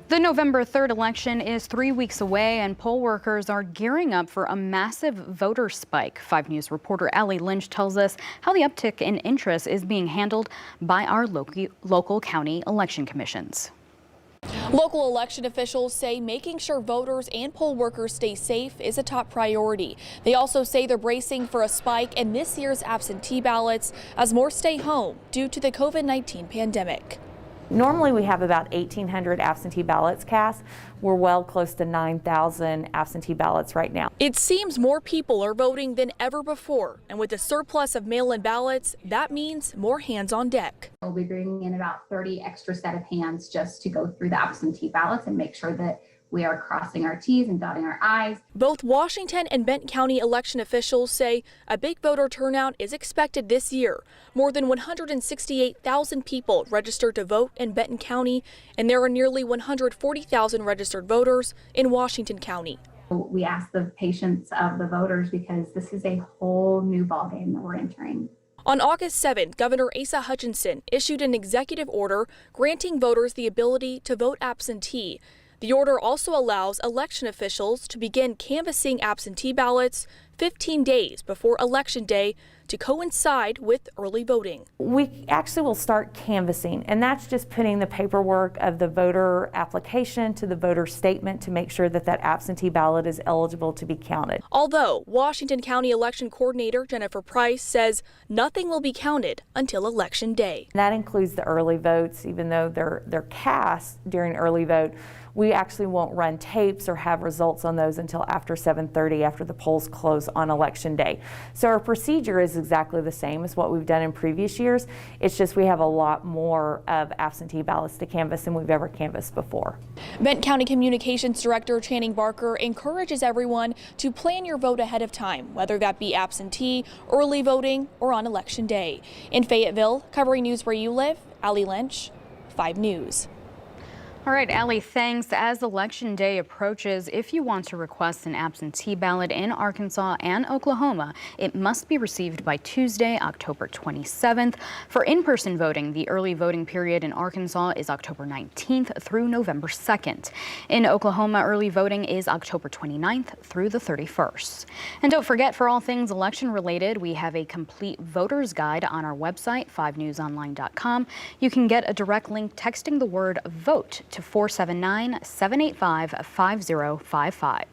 The November 3rd election is 3 weeks away, and poll workers are gearing up for a massive voter spike. 5 News reporter Allie Lynch tells us how the uptick in interest is being handled by our local county election commissions. Local election officials say making sure voters and poll workers stay safe is a top priority. They also say they're bracing for a spike in this year's absentee ballots as more stay home due to the COVID-19 pandemic. Normally we have about 1,800 absentee ballots cast. We're well close to 9,000 absentee ballots right now. It seems more people are voting than ever before, and with the surplus of mail-in ballots, that means more hands on deck. We'll be bringing in about 30 extra set of hands just to go through the absentee ballots and make sure that we are crossing our T's and dotting our I's. Both Washington and Benton County election officials say a big voter turnout is expected this year. More than 168,000 people registered to vote in Benton County, and there are nearly 140,000 registered voters in Washington County. We ask the patience of the voters because this is a whole new ballgame that we're entering. On August 7th, Governor Asa Hutchinson issued an executive order granting voters the ability to vote absentee. The order also allows election officials to begin canvassing absentee ballots 15 days before Election Day to coincide with early voting. We actually will start canvassing, and that's just putting the paperwork of the voter application to the voter statement to make sure that that absentee ballot is eligible to be counted. Although Washington County Election Coordinator Jennifer Price says nothing will be counted until Election Day. That includes the early votes. Even though they're cast during early vote, we actually won't run tapes or have results on those until after 7:30, after the polls close on Election Day. So our procedure is exactly the same as what we've done in previous years. It's just we have a lot more of absentee ballots to canvass than we've ever canvassed before. Benton County Communications Director Channing Barker encourages everyone to plan your vote ahead of time, whether that be absentee, early voting, or on Election Day. In Fayetteville, covering news where you live, Allie Lynch, 5 News. All right, Allie, thanks. As Election Day approaches, if you want to request an absentee ballot in Arkansas and Oklahoma, it must be received by Tuesday, October 27th. For in-person voting, the early voting period in Arkansas is October 19th through November 2nd. In Oklahoma, early voting is October 29th through the 31st. And don't forget, for all things election related, we have a complete voter's guide on our website, 5newsonline.com. You can get a direct link texting the word VOTE to 479-785-5055.